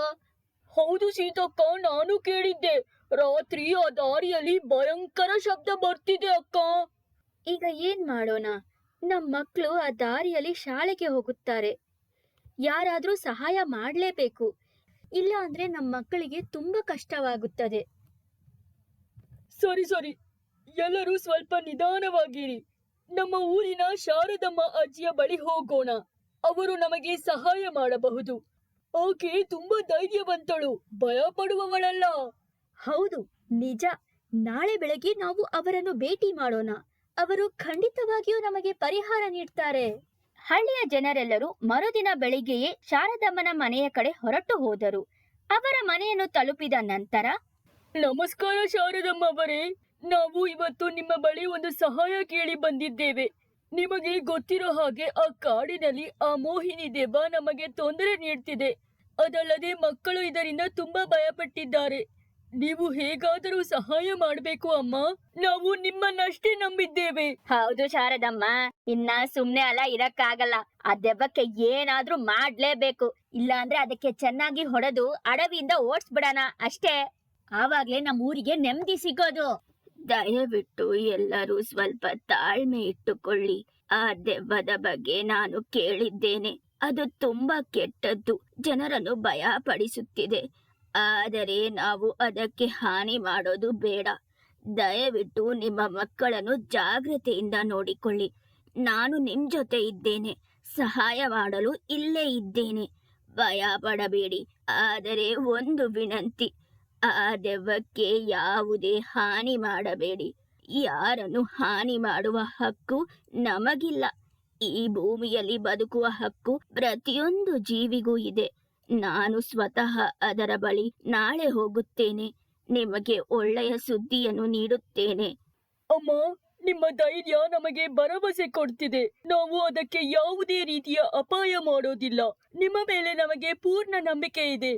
ಹೌದು ಸೀತಕ್ಕ, ನಾನು ಕೇಳಿದ್ದೆ. ರಾತ್ರಿ ಆ ದಾರಿಯಲ್ಲಿ ಭಯಂಕರ ಶಬ್ದ ಬರ್ತಿದೆ ಅಕ್ಕ. ಈಗ ಏನ್ ಮಾಡೋಣ? ನಮ್ ಮಕ್ಕಳು ಆ ದಾರಿಯಲ್ಲಿ ಶಾಲೆಗೆ ಹೋಗುತ್ತಾರೆ. ಯಾರಾದ್ರೂ ಸಹಾಯ ಮಾಡ್ಲೇಬೇಕು, ಇಲ್ಲ ಅಂದ್ರೆ ನಮ್ಮ ಮಕ್ಕಳಿಗೆ ತುಂಬಾ ಕಷ್ಟವಾಗುತ್ತದೆ. ಸರಿ ಸರಿ, ಎಲ್ಲರೂ ಸ್ವಲ್ಪ ನಿಧಾನವಾಗಿರಿ. ನಮ್ಮ ಊರಿನ ಶಾರದಮ್ಮ ಅಜ್ಜಿಯ ಬಳಿ ಹೋಗೋಣ, ಅವರು ನಮಗೆ ಸಹಾಯ ಮಾಡಬಹುದು. ಆಕೆ ತುಂಬಾ ಧೈರ್ಯವಂತಳು, ಭಯ ಪಡುವವಳಲ್ಲ. ಹೌದು, ನಿಜ. ನಾಳೆ ಬೆಳಗ್ಗೆ ನಾವು ಅವರನ್ನು ಭೇಟಿ ಮಾಡೋಣ. ಅವರು ಖಂಡಿತವಾಗಿಯೂ ನಮಗೆ ಪರಿಹಾರ ನೀಡ್ತಾರೆ. ಹಳ್ಳಿಯ ಜನರೆಲ್ಲರೂ ಮರುದಿನ ಬೆಳಿಗ್ಗೆಯೇ ಶಾರದಮ್ಮನ ಮನೆಯ ಕಡೆ ಹೊರಟು ಹೋದರು. ಅವರ ಮನೆಯನ್ನು ತಲುಪಿದ ನಂತರ, ನಮಸ್ಕಾರ ಶಾರದಮ್ಮವರೇ, ನಾವು ಇವತ್ತು ನಿಮ್ಮ ಬಳಿ ಒಂದು ಸಹಾಯ ಕೇಳಿ ಬಂದಿದ್ದೇವೆ. ನಿಮಗೆ ಗೊತ್ತಿರೋ ಹಾಗೆ ಆ ಕಾಡಿನಲ್ಲಿ ಆ ಮೋಹಿನಿ ದೆವ್ವ ನಮಗೆ ತೊಂದರೆ ನೀಡ್ತಿದೆ. ಅದಲ್ಲದೆ ಮಕ್ಕಳು ಇದರಿಂದ ತುಂಬಾ ಭಯಪಟ್ಟಿದ್ದಾರೆ. ನೀವು ಹೇಗಾದರೂ ಸಹಾಯ ಮಾಡಬೇಕು ಅಮ್ಮ, ನಾವು ನಿಮ್ಮನ್ನಷ್ಟೇ ನಂಬಿದ್ದೇವೆ. ಹೌದು ಶಾರದಮ್ಮ, ಇನ್ನ ಸುಮ್ನೆ ಅಲ್ಲ ಇರಕ್ಕಾಗಲ್ಲ. ಆ ದೆವ್ವಕ್ಕೆ ಏನಾದ್ರೂ ಮಾಡ್ಲೇಬೇಕು, ಇಲ್ಲ ಅಂದ್ರೆ ಅದಕ್ಕೆ ಚೆನ್ನಾಗಿ ಹೊಡೆದು ಅಡವಿಯಿಂದ ಓಡಿಸ್ಬಿಡೋಣ ಅಷ್ಟೇ. ಆವಾಗ್ಲೇ ನಮ್ಮ ಊರಿಗೆ ನೆಮ್ಮದಿ ಸಿಗೋದು. ದಯವಿಟ್ಟು ಎಲ್ಲರೂ ಸ್ವಲ್ಪ ತಾಳ್ಮೆ ಇಟ್ಟುಕೊಳ್ಳಿ. ಆ ದೆವ್ವದ ಬಗ್ಗೆ ನಾನು ಕೇಳಿದ್ದೇನೆ. ಅದು ತುಂಬಾ ಕೆಟ್ಟದ್ದು, ಜನರನ್ನು ಭಯ ಪಡಿಸುತ್ತಿದೆ. ಆದರೆ ನಾವು ಅದಕ್ಕೆ ಹಾನಿ ಮಾಡೋದು ಬೇಡ. ದಯವಿಟ್ಟು ನಿಮ್ಮ ಮಕ್ಕಳನ್ನು ಜಾಗ್ರತೆಯಿಂದ ನೋಡಿಕೊಳ್ಳಿ. ನಾನು ನಿಮ್ ಜೊತೆ ಇದ್ದೇನೆ, ಸಹಾಯ ಮಾಡಲು ಇಲ್ಲೇ ಇದ್ದೇನೆ. ಭಯ ಪಡಬೇಡಿ. ಆದರೆ ಒಂದು ವಿನಂತಿ, ಆ ದೆವ್ವಕ್ಕೆ ಯಾವುದೇ ಹಾನಿ ಮಾಡಬೇಡಿ. ಯಾರನ್ನು ಹಾನಿ ಮಾಡುವ ಹಕ್ಕು ನಮಗಿಲ್ಲ. ಈ ಭೂಮಿಯಲ್ಲಿ ಬದುಕುವ ಹಕ್ಕು ಪ್ರತಿಯೊಂದು ಜೀವಿಗೂ ಇದೆ. ನಾನು ಸ್ವತಃ ಅದರ ಬಳಿ ನಾಳೆ ಹೋಗುತ್ತೇನೆ. ನಿಮಗೆ ಒಳ್ಳೆಯ ಸುದ್ದಿಯನ್ನು ನೀಡುತ್ತೇನೆ. ಅಮ್ಮ, ನಿಮ್ಮ ಧೈರ್ಯ ನಮಗೆ ಭರವಸೆ ಕೊಡ್ತಿದೆ. ನಾವು ಅದಕ್ಕೆ ಯಾವುದೇ ರೀತಿಯ ಅಪಾಯ ಮಾಡೋದಿಲ್ಲ. ನಿಮ್ಮ ಮೇಲೆ ನಮಗೆ ಪೂರ್ಣ ನಂಬಿಕೆ ಇದೆ.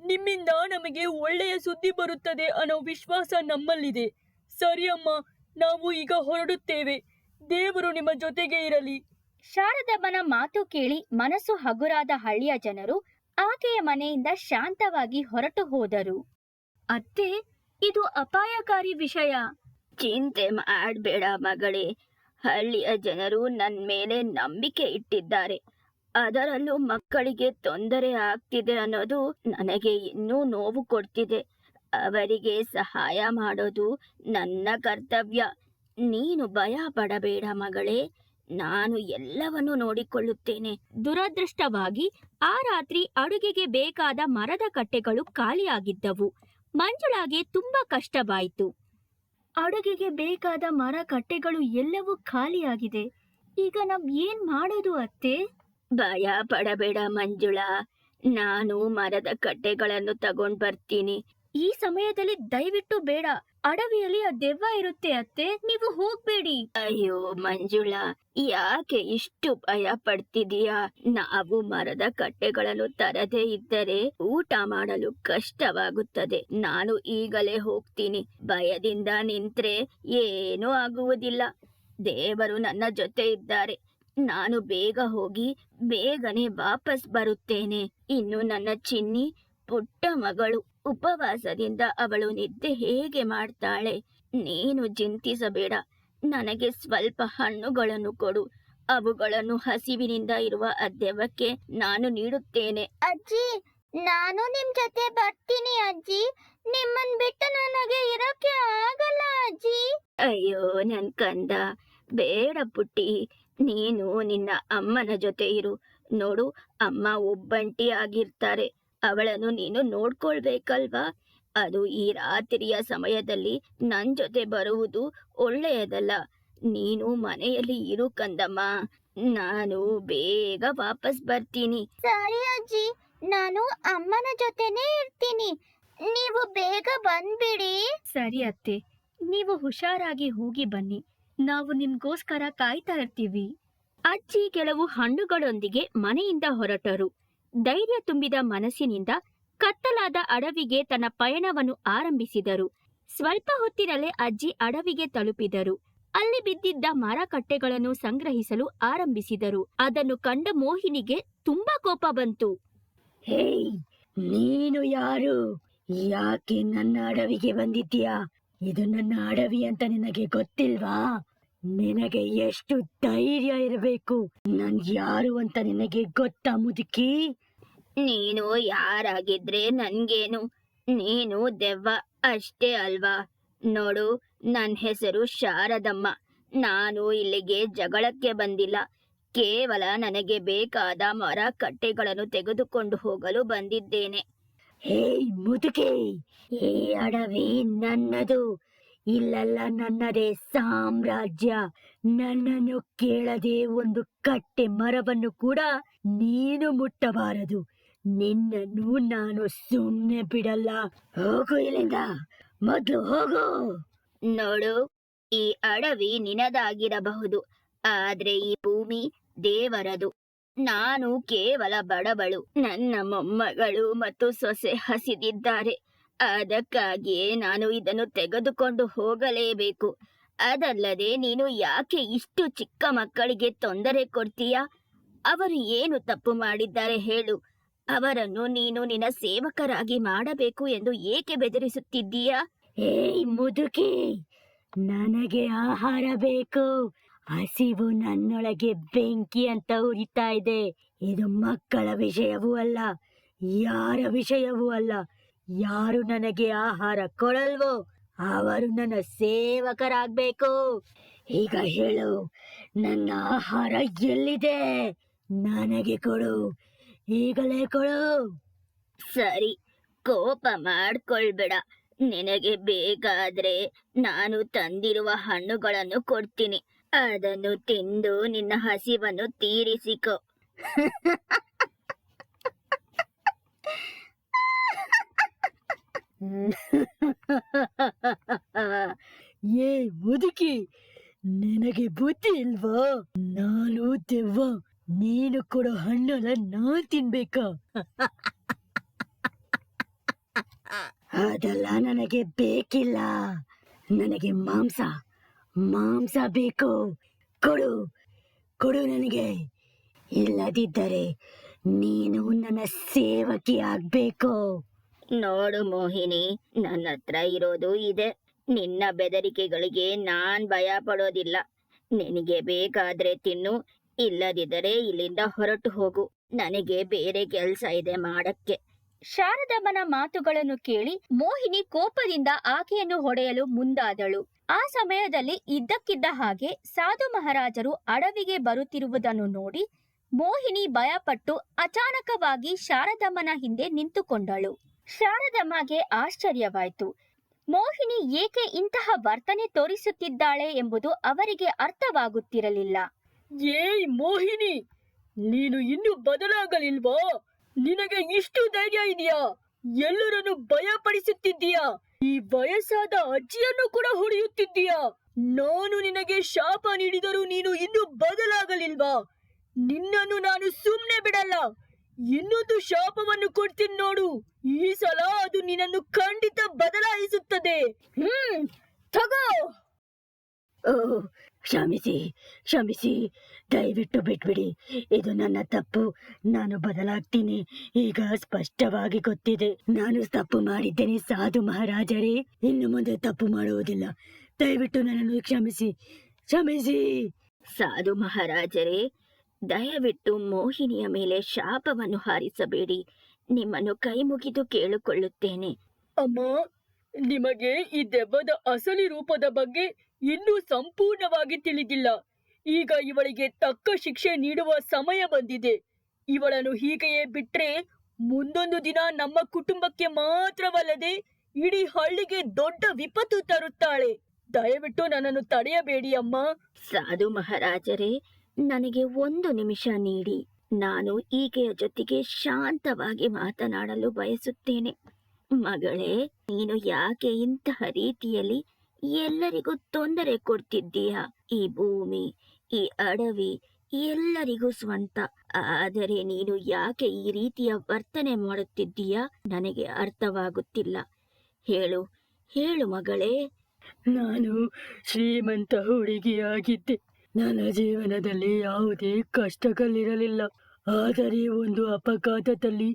ನಿಮ್ಮಿಂದ ನಮಗೆ ಒಳ್ಳೆಯ ಸುದ್ದಿ ಬರುತ್ತದೆ ಅನ್ನೋ ವಿಶ್ವಾಸ ನಮ್ಮಲ್ಲಿದೆ. ಸರಿ ಅಮ್ಮ, ನಾವು ಈಗ ಹೊರಡುತ್ತೇವೆ. ದೇವರು ನಿಮ್ಮ ಜೊತೆಗೆ ಇರಲಿ. ಶಾರದಮ್ಮನ ಮಾತು ಕೇಳಿ ಮನಸ್ಸು ಹಗುರಾದ ಹಳ್ಳಿಯ ಜನರು ಆಕೆಯ ಮನೆಯಿಂದ ಶಾಂತವಾಗಿ ಹೊರಟು ಹೋದರು. ಅತ್ತೆ, ಇದು ಅಪಾಯಕಾರಿ ವಿಷಯ. ಚಿಂತೆ ಮಾಡಬೇಡ ಮಗಳೇ, ಹಳ್ಳಿಯ ಜನರು ನನ್ನ ಮೇಲೆ ನಂಬಿಕೆ ಇಟ್ಟಿದ್ದಾರೆ. ಅದರಲ್ಲೂ ಮಕ್ಕಳಿಗೆ ತೊಂದರೆ ಆಗ್ತಿದೆ ಅನ್ನೋದು ನನಗೆ ಇನ್ನೂ ನೋವು ಕೊಡ್ತಿದೆ. ಅವರಿಗೆ ಸಹಾಯ ಮಾಡೋದು ನನ್ನ ಕರ್ತವ್ಯ. ನೀನು ಭಯ ಪಡಬೇಡ ಮಗಳೇ, ನಾನು ಎಲ್ಲವನ್ನೂ ನೋಡಿಕೊಳ್ಳುತ್ತೇನೆ. ದುರದೃಷ್ಟವಾಗಿ ಆ ರಾತ್ರಿ ಅಡುಗೆಗೆ ಬೇಕಾದ ಮರದ ಕಟ್ಟೆಗಳು ಖಾಲಿಯಾಗಿದ್ದವು. ಮಂಜುಳಾಗೆ ತುಂಬಾ ಕಷ್ಟವಾಯಿತು. ಅಡುಗೆಗೆ ಬೇಕಾದ ಮರ ಕಟ್ಟೆಗಳು ಎಲ್ಲವೂ ಖಾಲಿಯಾಗಿದೆ. ಈಗ ನಾವ್ ಏನ್ ಮಾಡೋದು ಅತ್ತೆ? ಭಯ ಪಡಬೇಡ ಮಂಜುಳಾ, ನಾನು ಮರದ ಕಟ್ಟೆಗಳನ್ನು ತಗೊಂಡ್ ಬರ್ತೀನಿ. ಈ ಸಮಯದಲ್ಲಿ ದಯವಿಟ್ಟು ಬೇಡ, ಅಡವಿಯಲ್ಲಿ ಆ ದೆವ್ವ ಇರುತ್ತೆ ಅತ್ತೆ, ನೀವು ಹೋಗ್ಬೇಡಿ. ಅಯ್ಯೋ ಮಂಜುಳಾ, ಯಾಕೆ ಇಷ್ಟು ಭಯ ಪಡ್ತಿದೀಯಾ? ನಾವು ಮರದ ಕಟ್ಟೆಗಳನ್ನು ತರದೇ ಇದ್ದರೆ ಊಟ ಮಾಡಲು ಕಷ್ಟವಾಗುತ್ತದೆ. ನಾನು ಈಗಲೇ ಹೋಗ್ತೀನಿ. ಭಯದಿಂದ ನಿಂತ್ರೆ ಏನೂ ಆಗುವುದಿಲ್ಲ. ದೇವರು ನನ್ನ ಜೊತೆ ಇದ್ದಾರೆ. ನಾನು ಬೇಗ ಹೋಗಿ ಬೇಗನೆ ವಾಪಸ್ ಬರುತ್ತೇನೆ. ಇನ್ನು ನನ್ನ ಚಿನ್ನಿ ಪುಟ್ಟ ಮಗಳು ಉಪವಾಸದಿಂದ ಅವಳು ನಿದ್ದೆ ಹೇಗೆ ಮಾಡ್ತಾಳೆ? ನೀನು ಚಿಂತಿಸಬೇಡ. ನನಗೆ ಸ್ವಲ್ಪ ಹಣ್ಣುಗಳನ್ನು ಕೊಡು. ಅವುಗಳನ್ನು ಹಸಿವಿನಿಂದ ಇರುವ ಆ ದೆವ್ವಕ್ಕೆ ನಾನು ನೀಡುತ್ತೇನೆ. ಅಜ್ಜಿ, ನಾನು ನಿಮ್ ಜೊತೆ ಬರ್ತೀನಿ ಅಜ್ಜಿ. ನಿಮ್ಮನ್ ಬಿಟ್ಟು ನನಗೆ ಇರಕ್ಕೆ ಆಗಲ್ಲ ಅಜ್ಜಿ. ಅಯ್ಯೋ ನನ್ ಕಂದ, ಬೇಡ ಪುಟ್ಟಿ, ನೀನು ನಿನ್ನ ಅಮ್ಮನ ಜೊತೆ ಇರು. ನೋಡು, ಅಮ್ಮ ಒಬ್ಬಂಟಿ ಆಗಿರ್ತಾರೆ. ಅವಳನ್ನು ನೀನು ನೋಡ್ಕೊಳ್ಬೇಕಲ್ವಾ? ಅದು ಈ ರಾತ್ರಿಯ ಸಮಯದಲ್ಲಿ ನನ್ ಜೊತೆ ಬರುವುದು ಒಳ್ಳೆಯದಲ್ಲ. ನೀನು ಮನೆಯಲ್ಲಿ ಇರು ಕಂದಮ್ಮ. ನಾನು ಬೇಗ ವಾಪಸ್ ಬರ್ತೀನಿ. ಸರಿ ಅಜ್ಜಿ, ನಾನು ಅಮ್ಮನ ಜೊತೆನೇ ಇರ್ತೀನಿ. ನೀವು ಬೇಗ ಬಂದ್ಬಿಡಿ. ಸರಿ ಅತ್ತೆ, ನೀವು ಹುಷಾರಾಗಿ ಹೋಗಿ ಬನ್ನಿ. ನಾವು ನಿಮ್ಗೋಸ್ಕರ ಕಾಯ್ತಾ ಇರ್ತೀವಿ. ಅಜ್ಜಿ ಕೆಲವು ಹಣ್ಣುಗಳೊಂದಿಗೆ ಮನೆಯಿಂದ ಹೊರಟರು. ಧೈರ್ಯ ತುಂಬಿದ ಮನಸ್ಸಿನಿಂದ ಕತ್ತಲಾದ ಅಡವಿಗೆ ತನ್ನ ಪಯಣವನ್ನು ಆರಂಭಿಸಿದರು. ಸ್ವಲ್ಪ ಹೊತ್ತಿನಲ್ಲೇ ಅಜ್ಜಿ ಅಡವಿಗೆ ತಲುಪಿದರು. ಅಲ್ಲಿ ಬಿದ್ದಿದ್ದ ಮರ ಕಟ್ಟೆಗಳನ್ನು ಸಂಗ್ರಹಿಸಲು ಆರಂಭಿಸಿದರು. ಅದನ್ನು ಕಂಡ ಮೋಹಿನಿಗೆ ತುಂಬಾ ಕೋಪ ಬಂತು. ಹೇಯ್, ನೀನು ಯಾರು? ಯಾಕೆ ನನ್ನ ಅಡವಿಗೆ ಬಂದಿದ್ದೀಯಾ? ಇದು ನನ್ನ ಅಡವಿ ಅಂತ ನಿನಗೆ ಗೊತ್ತಿಲ್ವಾ? ನಿನಗೆ ಎಷ್ಟು ಧೈರ್ಯ ಇರಬೇಕು? ನಾನ್ ಯಾರು ಅಂತ ನಿನಗೆ ಗೊತ್ತಾ ಮುದುಕಿ? ನೀನು ಯಾರಾಗಿದ್ರೆ ನನ್ಗೇನು? ನೀನು ದೆವ್ವ ಅಷ್ಟೇ ಅಲ್ವಾ? ನೋಡು, ನನ್ನ ಹೆಸರು ಶಾರದಮ್ಮ. ನಾನು ಇಲ್ಲಿಗೆ ಜಗಳಕ್ಕೆ ಬಂದಿಲ್ಲ. ಕೇವಲ ನನಗೆ ಬೇಕಾದ ಮರ ಕಟ್ಟೆಗಳನ್ನು ತೆಗೆದುಕೊಂಡು ಹೋಗಲು ಬಂದಿದ್ದೇನೆ. ಹೇಯ್ ಮುದುಕಿ, ಈ ಅಡವಿ ನನ್ನದು. ಇಲ್ಲೆಲ್ಲ ನನ್ನದೇ ಸಾಮ್ರಾಜ್ಯ. ನನ್ನನ್ನು ಕೇಳದೆ ಒಂದು ಕಟ್ಟೆ ಮರವನ್ನು ಕೂಡ ನೀನು ಮುಟ್ಟಬಾರದು. ನಿನ್ನನ್ನು ನಾನು ಸುಮ್ಮನೆ ಬಿಡಲ್ಲ. ಹೋಗು ಇಲ್ಲಿಂದ, ಮೊದ್ಲು ಹೋಗು. ನೋಡು, ಈ ಅಡವಿ ನಿನದಾಗಿರಬಹುದು, ಆದ್ರೆ ಈ ಭೂಮಿ ದೇವರದು. ನಾನು ಕೇವಲ ಬಡವಳು. ನನ್ನ ಮೊಮ್ಮಗಳು ಮತ್ತು ಸೊಸೆ ಹಸಿದಿದ್ದಾರೆ. ಅದಕ್ಕಾಗಿಯೇ ನಾನು ಇದನ್ನು ತೆಗೆದುಕೊಂಡು ಹೋಗಲೇಬೇಕು. ಅದಲ್ಲದೆ ನೀನು ಯಾಕೆ ಇಷ್ಟು ಚಿಕ್ಕ ಮಕ್ಕಳಿಗೆ ತೊಂದರೆ ಕೊಡ್ತೀಯಾ? ಅವರು ಏನು ತಪ್ಪು ಮಾಡಿದ್ದಾರೆ ಹೇಳು? ಅವರನ್ನು ನೀನು ನಿನ್ನ ಸೇವಕರಾಗಿ ಮಾಡಬೇಕು ಎಂದು ಏಕೆ ಬೆದರಿಸುತ್ತಿದ್ದೀಯಾ? ಏಯ್ ಮುದುಕಿ, ನನಗೆ ಆಹಾರ ಬೇಕು. ಹಸಿವು ನನ್ನೊಳಗೆ ಬೆಂಕಿ ಅಂತ ಉರಿತಾ ಇದೆ. ಇದು ಮಕ್ಕಳ ವಿಷಯವೂ ಅಲ್ಲ, ಯಾರ ವಿಷಯವೂ ಅಲ್ಲ. ಯಾರು ನನಗೆ ಆಹಾರ ಕೊಡಲ್ವೋ ಅವರು ನನ್ನ ಸೇವಕರಾಗ್ಬೇಕು. ಈಗ ಹೇಳು, ನನ್ನ ಆಹಾರ ಎಲ್ಲಿದೆ? ನನಗೆ ಕೊಡು, ಈಗಲೇ ಕೊಡು. ಸರಿ, ಕೋಪ ಮಾಡ್ಕೊಳ್ಬೇಡ. ನಿನಗೆ ಬೇಕಾದ್ರೆ ನಾನು ತಂದಿರುವ ಹಣ್ಣುಗಳನ್ನು ಕೊಡ್ತೀನಿ. ಅದನ್ನು ತಿಂದು ನಿನ್ನ ಹಸಿವನ್ನು ತೀರಿಸಿಕೊ. ಏ ಮುದುಕಿ, ನಿನಗೆ ಬುದ್ಧಿ ಇಲ್ವಾ? ನಾನು ದೆವ್ವ, ನೀನು ಕೊಡೋ ಹಣ್ಣಲ್ಲ ನಾನ್ ತಿನ್ಬೇಕಾ? ಅದೆಲ್ಲ ನನಗೆ ಬೇಕಿಲ್ಲ. ನನಗೆ ಮಾಂಸ ಬೇಕು. ಕೊಡು ಕೊಡು ನನಗೆ. ಇಲ್ಲದಿದ್ದರೆ ನೀನು ನನ್ನ ಸೇವಕಿ ಆಗ್ಬೇಕು. ನೋಡು ಮೋಹಿನಿ, ನನ್ನ ಹತ್ರ ಇರೋದು ಇದೆ. ನಿನ್ನ ಬೆದರಿಕೆಗಳಿಗೆ ನಾನ್ ಭಯ ಪಡೋದಿಲ್ಲ. ನಿನಗೆ ಬೇಕಾದ್ರೆ ತಿನ್ನು, ಇಲ್ಲದಿದ್ದರೆ ಇಲ್ಲಿಂದ ಹೊರಟು ಹೋಗು. ನನಗೆ ಬೇರೆ ಕೆಲ್ಸ ಇದೆ ಮಾಡಕ್ಕೆ. ಶಾರದಮ್ಮನ ಮಾತುಗಳನ್ನು ಕೇಳಿ ಮೋಹಿನಿ ಕೋಪದಿಂದ ಆಕೆಯನ್ನು ಹೊಡೆಯಲು ಮುಂದಾದಳು. ಆ ಸಮಯದಲ್ಲಿ ಇದ್ದಕ್ಕಿದ್ದ ಹಾಗೆ ಸಾಧು ಮಹಾರಾಜರು ಅಡವಿಗೆ ಬರುತ್ತಿರುವುದನ್ನು ನೋಡಿ ಮೋಹಿನಿ ಭಯಪಟ್ಟು ಅಚಾನಕವಾಗಿ ಶಾರದಮ್ಮನ ಹಿಂದೆ ನಿಂತುಕೊಂಡಳು. ಶಾರದಮ್ಮಗೆ ಆಶ್ಚರ್ಯವಾಯಿತು. ಮೋಹಿನಿ ಏಕೆ ಇಂತಹ ವರ್ತನೆ ತೋರಿಸುತ್ತಿದ್ದಾಳೆ ಎಂಬುದು ಅವರಿಗೆ ಅರ್ಥವಾಗುತ್ತಿರಲಿಲ್ಲ. ಏಯ್ ಮೋಹಿನಿ, ನೀನು ಇನ್ನೂ ಬದಲಾಗಲಿಲ್ವಾ? ನಿನಗೆ ಇಷ್ಟು ಧೈರ್ಯ ಇದೆಯಾ? ಎಲ್ಲರನ್ನು ಭಯಪಡಿಸುತ್ತಿದ್ದೀಯಾ? ಈ ವಯಸ್ಸಾದ ಅಜ್ಜಿಯನ್ನು ಕೂಡ ಹೊಡೆಯುತ್ತಿದ್ದೀಯಾ? ನಾನು ನಿನಗೆ ಶಾಪ ನೀಡಿದರೂ ನೀನು ಇನ್ನೂ ಬದಲಾಗಲಿಲ್ವಾ? ನಿನ್ನನ್ನು ನಾನು ಸುಮ್ಮನೆ ಬಿಡಲ್ಲ. ಇನ್ನೊಂದು ಶಾಪವನ್ನು ಕೊಡ್ತೀನಿ ನೋಡು. ಈ ಸಲ ಅದು ನಿನ್ನನ್ನು ಖಂಡಿತ ಬದಲಾಯಿಸುತ್ತದೆ. ತಗೋ. ಓ, ಕ್ಷಮಿಸಿ ಕ್ಷಮಿಸಿ, ದಯವಿಟ್ಟು ಬಿಟ್ಬಿಡಿ. ಇದು ನನ್ನ ತಪ್ಪು. ನಾನು ಬದಲಾಗ್ತೀನಿ. ಈಗ ಸ್ಪಷ್ಟವಾಗಿ ಗೊತ್ತಿದೆ ನಾನು ತಪ್ಪು ಮಾಡಿದ್ದೇನೆ. ಸಾಧು ಮಹಾರಾಜರೇ, ಇನ್ನು ಮುಂದೆ ತಪ್ಪು ಮಾಡುವುದಿಲ್ಲ. ದಯವಿಟ್ಟು ನನ್ನನ್ನು ಕ್ಷಮಿಸಿ ಕ್ಷಮಿಸಿ. ಸಾಧು ಮಹಾರಾಜರೇ, ದಯವಿಟ್ಟು ಮೋಹಿನಿಯ ಮೇಲೆ ಶಾಪವನ್ನು ಹಾರಿಸಬೇಡಿ. ನಿಮ್ಮನ್ನು ಕೈ ಮುಗಿದು ಕೇಳಿಕೊಳ್ಳುತ್ತೇನೆ. ಅಮ್ಮ, ನಿಮಗೆ ಈ ದೆವ್ವದ ಅಸಲಿ ರೂಪದ ಬಗ್ಗೆ ಇನ್ನೂ ಸಂಪೂರ್ಣವಾಗಿ ತಿಳಿದಿಲ್ಲ. ಈಗ ಇವಳಿಗೆ ತಕ್ಕ ಶಿಕ್ಷೆ ನೀಡುವ ಸಮಯ ಬಂದಿದೆ. ಇವಳನ್ನು ಹೀಗೆಯೇ ಬಿಟ್ರೆ ಮುಂದೊಂದು ದಿನ ನಮ್ಮ ಕುಟುಂಬಕ್ಕೆ ಮಾತ್ರವಲ್ಲದೆ ಇಡೀ ಹಳ್ಳಿಗೆ ದೊಡ್ಡ ವಿಪತ್ತು ತರುತ್ತಾಳೆ. ದಯವಿಟ್ಟು ನನ್ನನ್ನು ತಡೆಯಬೇಡಿ ಅಮ್ಮ. ಸಾಧು ಮಹಾರಾಜರೇ, ನನಗೆ 1 ನಿಮಿಷ ನೀಡಿ. ನಾನು ಈಕೆಯ ಜೊತೆಗೆ ಶಾಂತವಾಗಿ ಮಾತನಾಡಲು ಬಯಸುತ್ತೇನೆ. ಮಗಳೇ, ನೀನು ಯಾಕೆ ಇಂತಹ ರೀತಿಯಲ್ಲಿ ಎಲ್ಲರಿಗೂ ತೊಂದರೆ ಕೊಡ್ತಿದ್ದೀಯಾ? ಈ ಭೂಮಿ, ಈ ಅಡವಿ ಎಲ್ಲರಿಗೂ ಸ್ವಂತ. ಆದರೆ ನೀನು ಯಾಕೆ ಈ ರೀತಿಯ ವರ್ತನೆ ಮಾಡುತ್ತಿದ್ದೀಯಾ? ನನಗೆ ಅರ್ಥವಾಗುತ್ತಿಲ್ಲ. ಹೇಳು ಹೇಳು ಮಗಳೇ. ನಾನು ಶ್ರೀಮಂತ ಹುಡುಗಿಯಾಗಿದ್ದೆ. ನನ್ನ ಜೀವನದಲ್ಲಿ ಯಾವುದೇ ಕಷ್ಟಗಳಿರಲಿಲ್ಲ. ಆದರೆ ಒಂದು ಅಪಘಾತದಲ್ಲಿ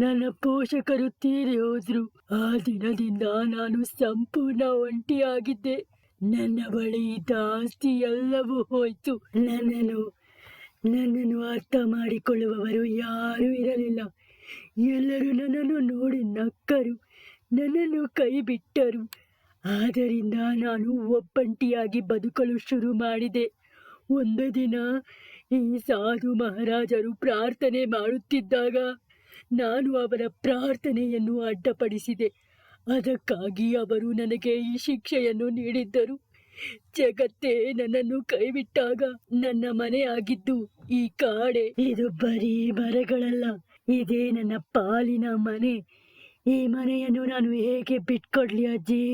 ನನ್ನ ಪೋಷಕರು ತೀರಿ ಹೋದ್ರು. ಆ ದಿನದಿಂದ ನಾನು ಸಂಪೂರ್ಣ ಒಂಟಿಯಾಗಿದ್ದೆ. ನನ್ನ ಬಳಿ ಇದ್ದ ಆಸ್ತಿ ಎಲ್ಲವೂ ಹೋಯ್ತು. ನನ್ನನ್ನು ಅರ್ಥ ಮಾಡಿಕೊಳ್ಳುವವರು ಯಾರೂ ಇರಲಿಲ್ಲ. ಎಲ್ಲರೂ ನನ್ನನ್ನು ನೋಡಿ ನಕ್ಕರು, ನನ್ನನ್ನು ಕೈ ಬಿಟ್ಟರು. ಆದ್ದರಿಂದ ನಾನು ಒಬ್ಬಂಟಿಯಾಗಿ ಬದುಕಲು ಶುರು ಮಾಡಿದೆ. ಒಂದು ದಿನ ಈ ಸಾಧು ಮಹಾರಾಜರು ಪ್ರಾರ್ಥನೆ ಮಾಡುತ್ತಿದ್ದಾಗ ನಾನು ಅವರ ಪ್ರಾರ್ಥನೆಯನ್ನು ಅಡ್ಡಪಡಿಸಿದೆ. ಅದಕ್ಕಾಗಿ ಅವರು ನನಗೆ ಈ ಶಿಕ್ಷೆಯನ್ನು ನೀಡಿದ್ದರು. ಜಗತ್ತೇ ನನ್ನನ್ನು ಕೈಬಿಟ್ಟಾಗ ನನ್ನ ಮನೆ ಆಗಿದ್ದು ಈ ಕಾಡೆ. ಇದು ಬರೀ ಮರಗಳಲ್ಲ, ಇದೇ ನನ್ನ ಪಾಲಿನ ಮನೆ. ಈ ಮನೆಯನ್ನು ನಾನು ಹೇಗೆ ಬಿಟ್ಕೊಡ್ಲಿ ಅಜ್ಜಿ?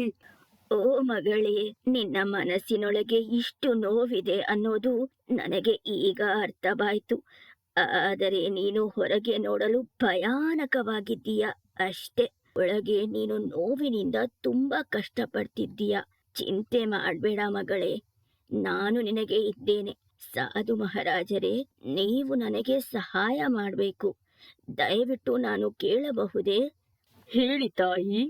ಓ ಮಗಳೇ, ನಿನ್ನ ಮನಸ್ಸಿನೊಳಗೆ ಇಷ್ಟು ನೋವಿದೆ ಅನ್ನೋದು ನನಗೆ ಈಗ ಅರ್ಥವಾಯ್ತು. ಆದರೆ ನೀನು ಹೊರಗೆ ನೋಡಲು ಭಯಾನಕವಾಗಿದ್ದೀಯ ಅಷ್ಟೇ. ಒಳಗೆ ನೀನು ನೋವಿನಿಂದ ತುಂಬಾ ಕಷ್ಟಪಡ್ತಿದ್ದೀಯ. ಚಿಂತೆ ಮಾಡಬೇಡ ಮಗಳೇ, ನಾನು ನಿನಗೆ ಇದ್ದೇನೆ. ಸಾಧು ಮಹಾರಾಜರೇ, ನೀವು ನನಗೆ ಸಹಾಯ ಮಾಡಬೇಕು. ದಯವಿಟ್ಟು ನಾನು ಕೇಳಬಹುದೇ? ಹೇಳಿ ತಾಯಿ.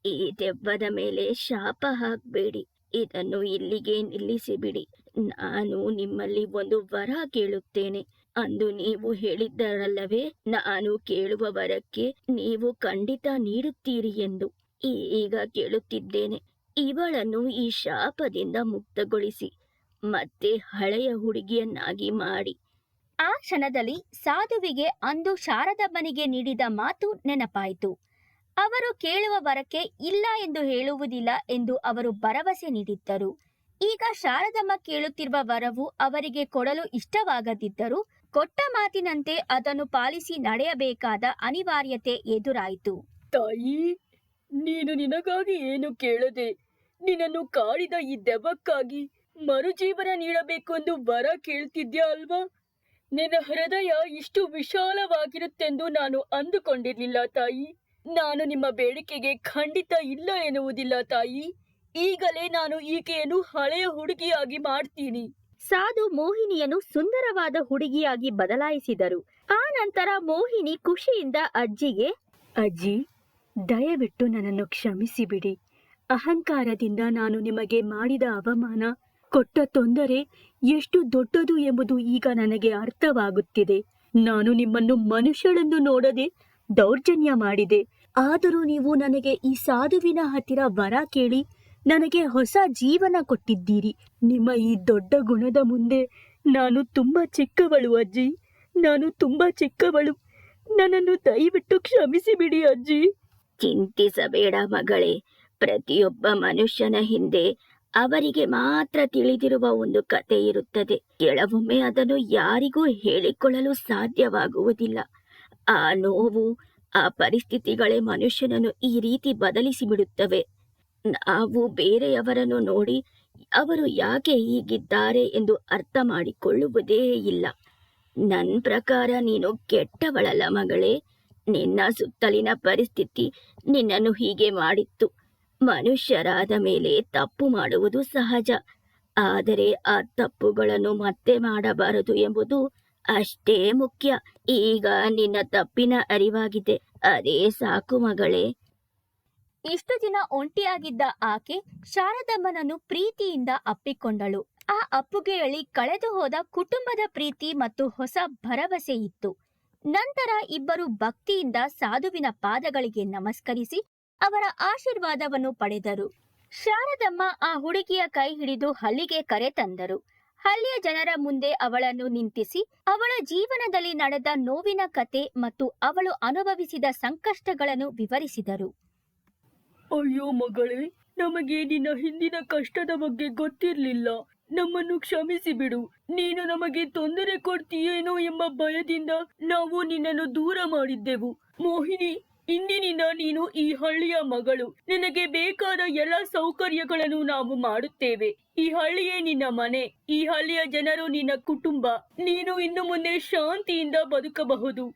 ಈ ದೆವ್ವದ ಮೇಲೆ ಶಾಪ ಹಾಕಬೇಡಿ. ಇದನ್ನು ಇಲ್ಲಿಗೆ ನಿಲ್ಲಿಸಿಬಿಡಿ. ನಾನು ನಿಮ್ಮಲ್ಲಿ ಒಂದು ವರ ಕೇಳುತ್ತೇನೆ. ಅಂದು ನೀವು ಹೇಳಿದ್ದರಲ್ಲವೇ, ನಾನು ಕೇಳುವ ವರಕ್ಕೆ ನೀವು ಖಂಡಿತ ನೀಡುತ್ತೀರಿ ಎಂದು. ಈಗ ಕೇಳುತ್ತಿದ್ದೇನೆ. ಇವಳನ್ನು ಈ ಶಾಪದಿಂದ ಮುಕ್ತಗೊಳಿಸಿ ಮತ್ತೆ ಹಳೆಯ ಹುಡುಗಿಯನ್ನಾಗಿ ಮಾಡಿ. ಆ ಕ್ಷಣದಲ್ಲಿ ಸಾಧುವಿಗೆ ಅಂದು ಶಾರದಮ್ಮನಿಗೆ ನೀಡಿದ ಮಾತು ನೆನಪಾಯಿತು. ಅವರು ಕೇಳುವ ವರಕ್ಕೆ ಇಲ್ಲ ಎಂದು ಹೇಳುವುದಿಲ್ಲ ಎಂದು ಅವರು ಭರವಸೆ ನೀಡಿದ್ದರು. ಈಗ ಶಾರದಮ್ಮ ಕೇಳುತ್ತಿರುವ ವರವು ಅವರಿಗೆ ಕೊಡಲು ಇಷ್ಟವಾಗದಿದ್ದರೂ ಕೊಟ್ಟ ಮಾತಿನಂತೆ ಅದನ್ನು ಪಾಲಿಸಿ ನಡೆಯಬೇಕಾದ ಅನಿವಾರ್ಯತೆ ಎದುರಾಯಿತು. ತಾಯಿ, ನೀನು ನಿನಗಾಗಿ ಏನು ಕೇಳದೆ ನಿನ್ನನ್ನು ಕಾಡಿದ ಈ ದೆವ್ವಕ್ಕಾಗಿ ಮರುಜೀವನ ನೀಡಬೇಕು ಎಂದು ವರ ಕೇಳ್ತಿದ್ಯಾ ಅಲ್ವಾ? ನಿನ್ನ ಹೃದಯ ಇಷ್ಟು ವಿಶಾಲವಾಗಿರುತ್ತೆಂದು ನಾನು ಅಂದುಕೊಂಡಿರಲಿಲ್ಲ ತಾಯಿ. ನಾನು ನಿಮ್ಮ ಬೇಡಿಕೆಗೆ ಖಂಡಿತ ಇಲ್ಲ ಎನ್ನುವುದಿಲ್ಲ ತಾಯಿ. ಈಗಲೇ ನಾನು ಈಕೆಯನ್ನು ಹಳೆಯ ಹುಡುಗಿಯಾಗಿ ಮಾಡ್ತೀನಿ. ಸಾಧು ಮೋಹಿನಿಯನ್ನು ಸುಂದರವಾದ ಹುಡುಗಿಯಾಗಿ ಬದಲಾಯಿಸಿದರು. ಆ ನಂತರ ಮೋಹಿನಿ ಖುಷಿಯಿಂದ ಅಜ್ಜಿಗೆ, ಅಜ್ಜಿ, ದಯವಿಟ್ಟು ನನ್ನನ್ನು ಕ್ಷಮಿಸಿಬಿಡಿ. ಅಹಂಕಾರದಿಂದ ನಾನು ನಿಮಗೆ ಮಾಡಿದ ಅವಮಾನ, ಕೊಟ್ಟ ತೊಂದರೆ ಎಷ್ಟು ದೊಡ್ಡದು ಎಂಬುದು ಈಗ ನನಗೆ ಅರ್ಥವಾಗುತ್ತಿದೆ. ನಾನು ನಿಮ್ಮನ್ನು ಮನುಷ್ಯಳೆಂದು ನೋಡದೆ ದೌರ್ಜನ್ಯ ಮಾಡಿದೆ. ಆದರೂ ನೀವು ನನಗೆ ಈ ಸಾಧುವಿನ ಹತ್ತಿರ ವರ ಕೇಳಿ ನನಗೆ ಹೊಸ ಜೀವನ ಕೊಟ್ಟಿದ್ದೀರಿ. ನಿಮ್ಮ ಈ ದೊಡ್ಡ ಗುಣದ ಮುಂದೆ ನಾನು ತುಂಬಾ ಚಿಕ್ಕವಳು ಅಜ್ಜಿ, ನಾನು ತುಂಬಾ ಚಿಕ್ಕವಳು. ನನ್ನನ್ನು ದಯವಿಟ್ಟು ಕ್ಷಮಿಸಿಬಿಡಿ ಅಜ್ಜಿ. ಚಿಂತಿಸಬೇಡ ಮಗಳೇ. ಪ್ರತಿಯೊಬ್ಬ ಮನುಷ್ಯನ ಹಿಂದೆ ಅವರಿಗೆ ಮಾತ್ರ ತಿಳಿದಿರುವ ಒಂದು ಕತೆ ಇರುತ್ತದೆ. ಕೆಲವೊಮ್ಮೆ ಅದನ್ನು ಯಾರಿಗೂ ಹೇಳಿಕೊಳ್ಳಲು ಸಾಧ್ಯವಾಗುವುದಿಲ್ಲ. ಆ ನೋವು, ಆ ಪರಿಸ್ಥಿತಿಗಳೇ ಮನುಷ್ಯನನ್ನು ಈ ರೀತಿ ಬದಲಿಸಿ ಬಿಡುತ್ತವೆ. ನಾವು ಬೇರೆಯವರನ್ನು ನೋಡಿ ಅವರು ಯಾಕೆ ಹೀಗಿದ್ದಾರೆ ಎಂದು ಅರ್ಥ ಮಾಡಿಕೊಳ್ಳುವುದೇ ಇಲ್ಲ. ನನ್ನ ಪ್ರಕಾರ ನೀನು ಕೆಟ್ಟವಳಲ್ಲ ಮಗಳೇ. ನಿನ್ನ ಸುತ್ತಲಿನ ಪರಿಸ್ಥಿತಿ ನಿನ್ನನ್ನು ಹೀಗೆ ಮಾಡಿತ್ತು. ಮನುಷ್ಯರಾದ ಮೇಲೆ ತಪ್ಪು ಮಾಡುವುದು ಸಹಜ. ಆದರೆ ಆ ತಪ್ಪುಗಳನ್ನು ಮತ್ತೆ ಮಾಡಬಾರದು ಎಂಬುದು ಅಷ್ಟೇ ಮುಖ್ಯ. ಈಗ ನಿನ್ನ ತಪ್ಪಿನ ಅರಿವಾಗಿದೆ, ಅದೇ ಸಾಕು ಮಗಳೇ. ಇಷ್ಟು ದಿನ ಒಂಟಿಯಾಗಿದ್ದ ಆಕೆ ಶಾರದಮ್ಮನನ್ನು ಪ್ರೀತಿಯಿಂದ ಅಪ್ಪಿಕೊಂಡಳು. ಆ ಅಪ್ಪುಗೆಯಲ್ಲಿ ಕಳೆದು ಹೋದ ಕುಟುಂಬದ ಪ್ರೀತಿ ಮತ್ತು ಹೊಸ ಭರವಸೆ ಇತ್ತು. ನಂತರ ಇಬ್ಬರು ಭಕ್ತಿಯಿಂದ ಸಾಧುವಿನ ಪಾದಗಳಿಗೆ ನಮಸ್ಕರಿಸಿ ಅವರ ಆಶೀರ್ವಾದವನ್ನು ಪಡೆದರು. ಶಾರದಮ್ಮ ಆ ಹುಡುಗಿಯ ಕೈ ಹಿಡಿದು ಹಳ್ಳಿಗೆ ಕರೆತಂದರು. ಹಳ್ಳಿಯ ಜನರ ಮುಂದೆ ಅವಳನ್ನು ನಿಂತಿಸಿ ಅವಳ ಜೀವನದಲ್ಲಿ ನಡೆದ ನೋವಿನ ಕತೆ ಮತ್ತು ಅವಳು ಅನುಭವಿಸಿದ ಸಂಕಷ್ಟಗಳನ್ನು ವಿವರಿಸಿದರು. ಅಯ್ಯೋ ಮಗಳೇ, ನಮಗೆ ನಿನ್ನ ಹಿಂದಿನ ಕಷ್ಟದ ಬಗ್ಗೆ ಗೊತ್ತಿರಲಿಲ್ಲ. ನಮ್ಮನ್ನು ಕ್ಷಮಿಸಿ ಬಿಡು. ನೀನು ನಮಗೆ ತೊಂದರೆ ಕೊಡ್ತೀಯೇನೋ ಎಂಬ ಭಯದಿಂದ ನಾವು ನಿನ್ನನ್ನು ದೂರ ಮಾಡಿದ್ದೆವು. ಮೋಹಿನಿ, ಇಂದಿನಿಂದ ನೀನು ಈ ಹಳ್ಳಿಯ ಮಗಳು. ನಿನಗೆ ಬೇಕಾದ ಎಲ್ಲ ಸೌಕರ್ಯಗಳನ್ನು ನಾವು ಮಾಡುತ್ತೇವೆ. ಈ ಹಳ್ಳಿಯೇ ನಿನ್ನ ಮನೆ. ಈ ಹಳ್ಳಿಯ ಜನರು ನಿನ್ನ ಕುಟುಂಬ. ನೀನು ಇನ್ನು ಮುಂದೆ ಶಾಂತಿಯಿಂದ ಬದುಕಬಹುದು.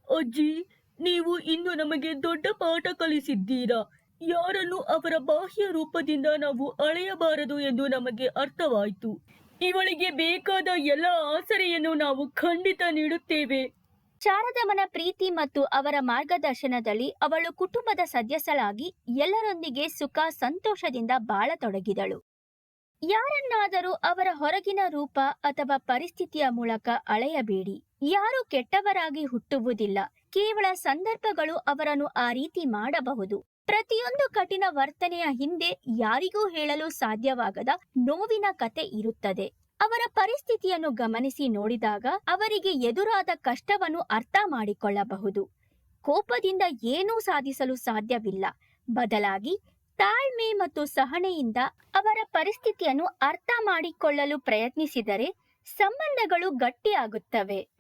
ಅಜ್ಜಿ, ನೀವು ಇಂದು ನಮಗೆ ದೊಡ್ಡ ಪಾಠ ಕಲಿಸಿದ್ದೀರಾ. ಯಾರನ್ನು ಅವರ ಬಾಹ್ಯ ರೂಪದಿಂದ ನಾವು ಅಳೆಯಬಾರದು ಎಂದು ನಮಗೆ ಅರ್ಥವಾಯಿತು. ಇವಳಿಗೆ ಬೇಕಾದ ಎಲ್ಲ ಆಸರೆಯನ್ನು ನಾವು ಖಂಡಿತ ನೀಡುತ್ತೇವೆ. ಶಾರದಮ್ಮನ ಪ್ರೀತಿ ಮತ್ತು ಅವರ ಮಾರ್ಗದರ್ಶನದಲ್ಲಿ ಅವಳು ಕುಟುಂಬದ ಸದಸ್ಯಳಾಗಿ ಎಲ್ಲರೊಂದಿಗೆ ಸುಖ ಸಂತೋಷದಿಂದ ಬಾಳತೊಡಗಿದಳು. ಯಾರನ್ನಾದರೂ ಅವರ ಹೊರಗಿನ ರೂಪ ಅಥವಾ ಪರಿಸ್ಥಿತಿಯ ಮೂಲಕ ಅಳೆಯಬೇಡಿ. ಯಾರು ಕೆಟ್ಟವರಾಗಿ ಹುಟ್ಟುವುದಿಲ್ಲ. ಕೇವಲ ಸಂದರ್ಭಗಳು ಅವರನ್ನು ಆ ರೀತಿ ಮಾಡಬಹುದು. ಪ್ರತಿಯೊಂದು ಕಠಿಣ ವರ್ತನೆಯ ಹಿಂದೆ ಯಾರಿಗೂ ಹೇಳಲು ಸಾಧ್ಯವಾಗದ ನೋವಿನ ಕತೆ ಇರುತ್ತದೆ. ಅವರ ಪರಿಸ್ಥಿತಿಯನ್ನು ಗಮನಿಸಿ ನೋಡಿದಾಗ ಅವರಿಗೆ ಎದುರಾದ ಕಷ್ಟವನ್ನು ಅರ್ಥ ಮಾಡಿಕೊಳ್ಳಬಹುದು. ಕೋಪದಿಂದ ಏನೂ ಸಾಧಿಸಲು ಸಾಧ್ಯವಿಲ್ಲ. ಬದಲಾಗಿ ತಾಳ್ಮೆ ಮತ್ತು ಸಹನೆಯಿಂದ ಅವರ ಪರಿಸ್ಥಿತಿಯನ್ನು ಅರ್ಥ ಮಾಡಿಕೊಳ್ಳಲು ಪ್ರಯತ್ನಿಸಿದರೆ ಸಂಬಂಧಗಳು ಗಟ್ಟಿಯಾಗುತ್ತವೆ.